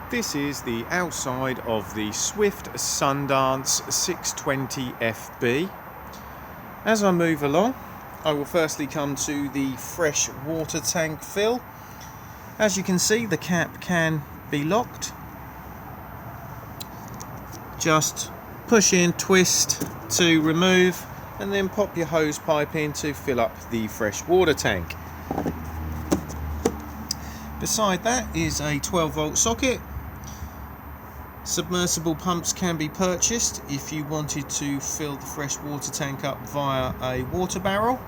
This is the outside of the Swift Sundance 620 FB. As I move along, I will firstly come to the fresh water tank fill. As you can see, the cap can be locked. Just push in, twist to remove, and then pop your hose pipe in to fill up the fresh water tank. Beside that is a 12-volt socket. Submersible pumps can be purchased if you wanted to fill the fresh water tank up via a water barrel.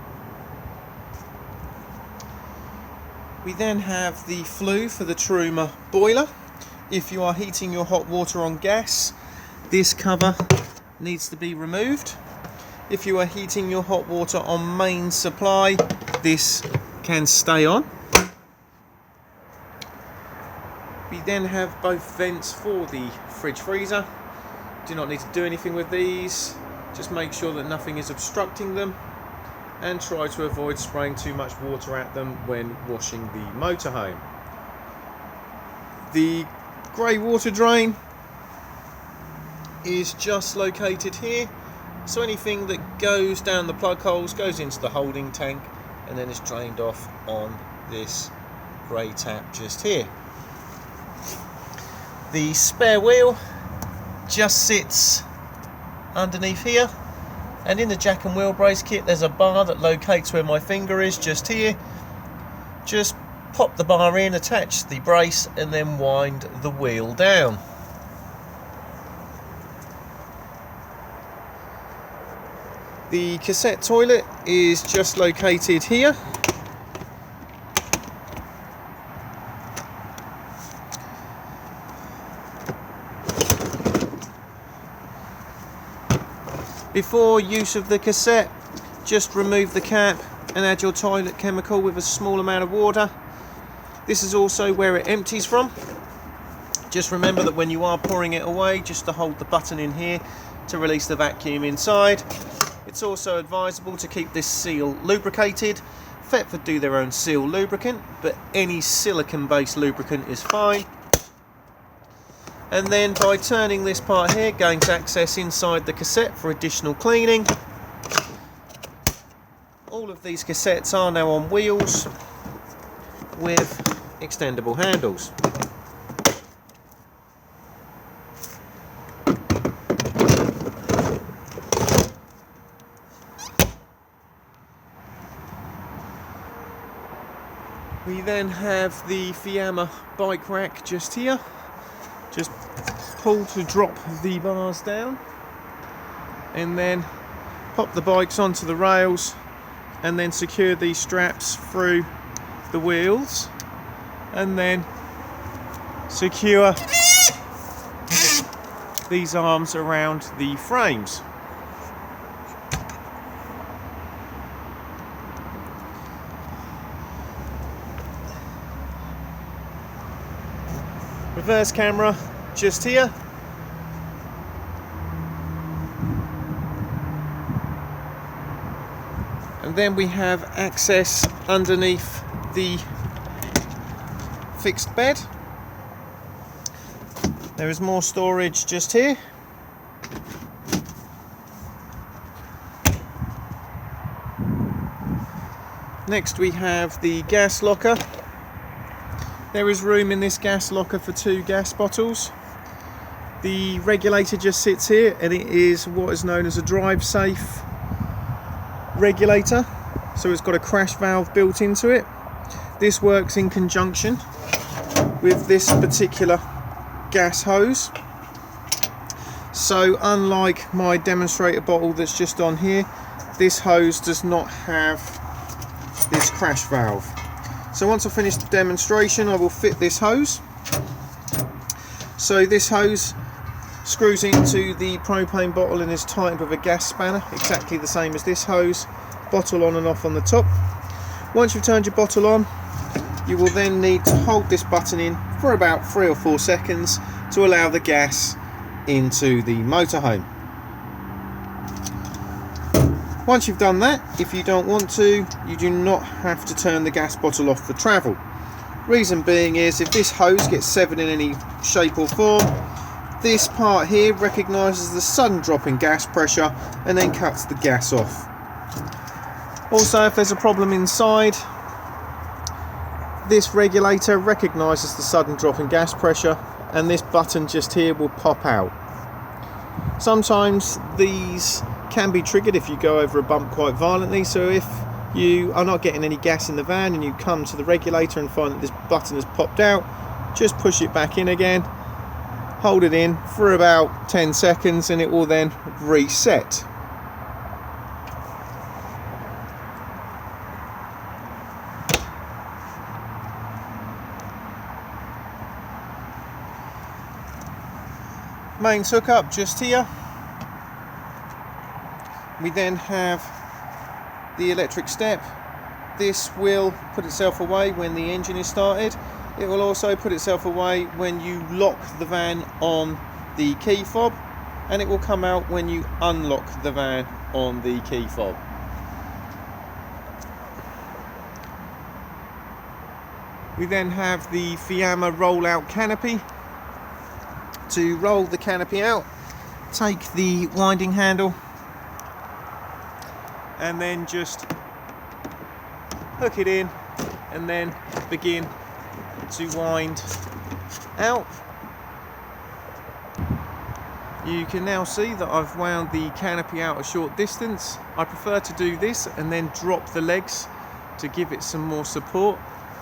We then have the flue for the Truma boiler. If you are heating your hot water on gas, this cover needs to be removed. If you are heating your hot water on main supply, this can stay on. We then have both vents for the fridge freezer. Do not need to do anything with these. Just make sure that nothing is obstructing them and try to avoid spraying too much water at them when washing the motorhome. The grey water drain is just located here. So anything that goes down the plug holes goes into the holding tank and then is drained off on this grey tap just here. The spare wheel just sits underneath here, and in the jack and wheel brace kit there's a bar that locates where my finger is just here. Just pop the bar in, attach the brace, and then wind the wheel down. The cassette toilet is just located here. Before use of the cassette, just remove the cap and add your toilet chemical with a small amount of water. This is also where it empties from. Just remember that when you are pouring it away, just to hold the button in here to release the vacuum inside. It's also advisable to keep this seal lubricated. Thetford do their own seal lubricant, but any silicone-based lubricant is fine. And then by turning this part here, gains access inside the cassette for additional cleaning. All of these cassettes are now on wheels with extendable handles. We then have the Fiamma bike rack just here. Just pull to drop the bars down and then pop the bikes onto the rails and then secure these straps through the wheels and then secure these arms around the frames. Reverse camera just here. And then we have access underneath the fixed bed. There is more storage just here. Next we have the gas locker. There is room in this gas locker for 2 gas bottles. The regulator just sits here and it is what is known as a drive safe regulator. So it's got a crash valve built into it. This works in conjunction with this particular gas hose. So unlike my demonstrator bottle that's just on here, this hose does not have this crash valve. So once I finish the demonstration, I will fit this hose. So this hose screws into the propane bottle and is tightened with a gas spanner, exactly the same as this hose. Bottle on and off on the top. Once you've turned your bottle on, you will then need to hold this button in for about 3 or 4 seconds to allow the gas into the motorhome. Once you've done that, if you don't want to, you do not have to turn the gas bottle off for travel. Reason being is if this hose gets severed in any shape or form, this part here recognises the sudden drop in gas pressure and then cuts the gas off. Also, if there's a problem inside, this regulator recognises the sudden drop in gas pressure and this button just here will pop out. Sometimes these can be triggered if you go over a bump quite violently, so if you are not getting any gas in the van and you come to the regulator and find that this button has popped out, just push it back in again, hold it in for about 10 seconds and it will then reset. Mains hookup just here. We then have the electric step. This will put itself away when the engine is started. It will also put itself away when you lock the van on the key fob, and it will come out when you unlock the van on the key fob. We then have the Fiamma roll-out canopy. To roll the canopy out, take the winding handle and then just hook it in and then begin to wind out. You can now see that I've wound the canopy out a short distance. I prefer to do this and then drop the legs to give it some more support.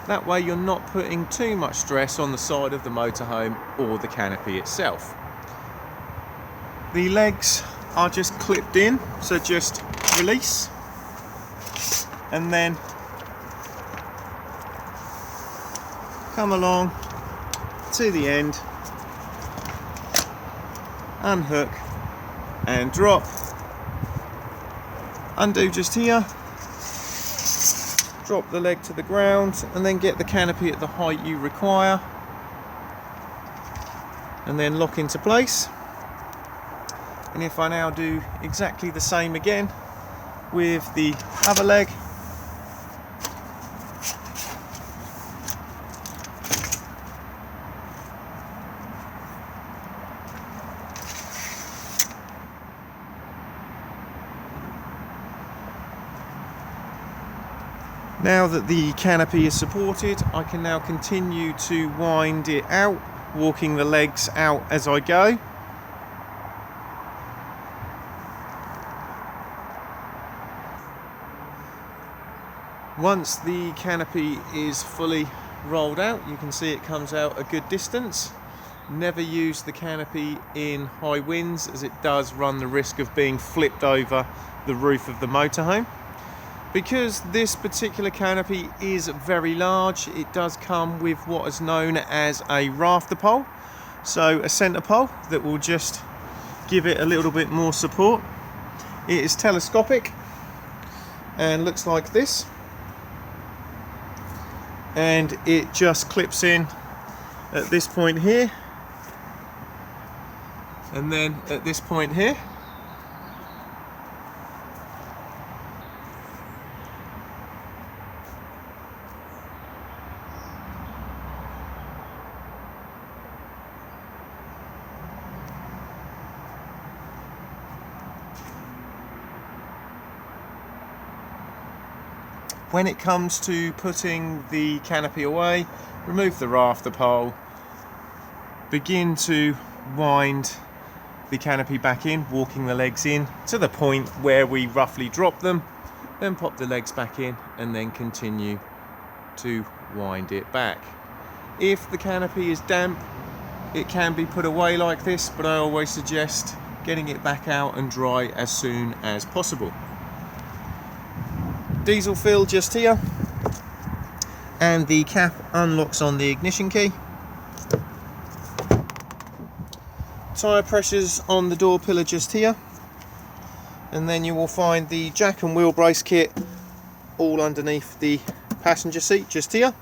That way you're not putting too much stress on the side of the motorhome or the canopy itself. The legs are just clipped in, so just release and then come along to the end, unhook and drop, undo just here, drop the leg to the ground and then get the canopy at the height you require and then lock into place. And if I now do exactly the same again with the other leg, now that the canopy is supported, I can now continue to wind it out, walking the legs out as I go. Once the canopy is fully rolled out, you can see it comes out a good distance. Never use the canopy in high winds as it does run the risk of being flipped over the roof of the motorhome. Because this particular canopy is very large, it does come with what is known as a rafter pole, so a centre pole that will just give it a little bit more support. It is telescopic and looks like this, and it just clips in at this point here and then at this point here. When it comes to putting the canopy away, remove the rafter pole, begin to wind the canopy back in, walking the legs in to the point where we roughly drop them, then pop the legs back in and then continue to wind it back. If the canopy is damp, it can be put away like this, but I always suggest getting it back out and dry as soon as possible. Diesel fill just here, and the cap unlocks on the ignition key. Tyre pressures on the door pillar just here, and then you will find the jack and wheel brace kit all underneath the passenger seat just here.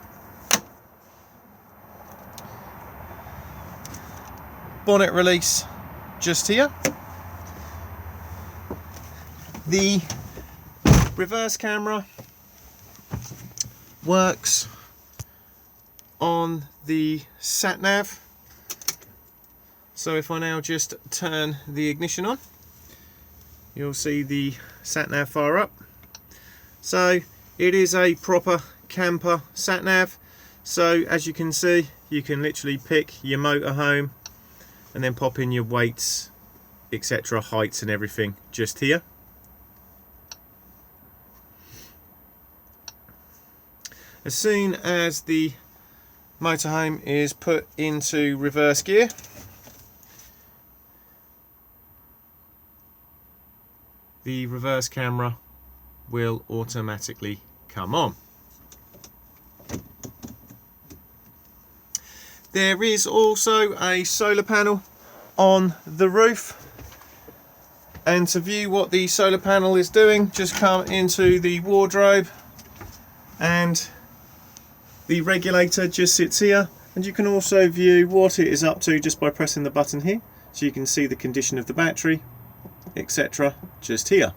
Bonnet release just here. The reverse camera works on the sat nav. So if I now just turn the ignition on, you'll see the sat nav fire up. So it is a proper camper sat nav. So as you can see, you can literally pick your motorhome and then pop in your weights, etc., heights and everything just here. As soon as the motorhome is put into reverse gear, the reverse camera will automatically come on. There is also a solar panel on the roof, and to view what the solar panel is doing, just come into the wardrobe, and the regulator just sits here, and you can also view what it is up to just by pressing the button here, so you can see the condition of the battery, etc., just here.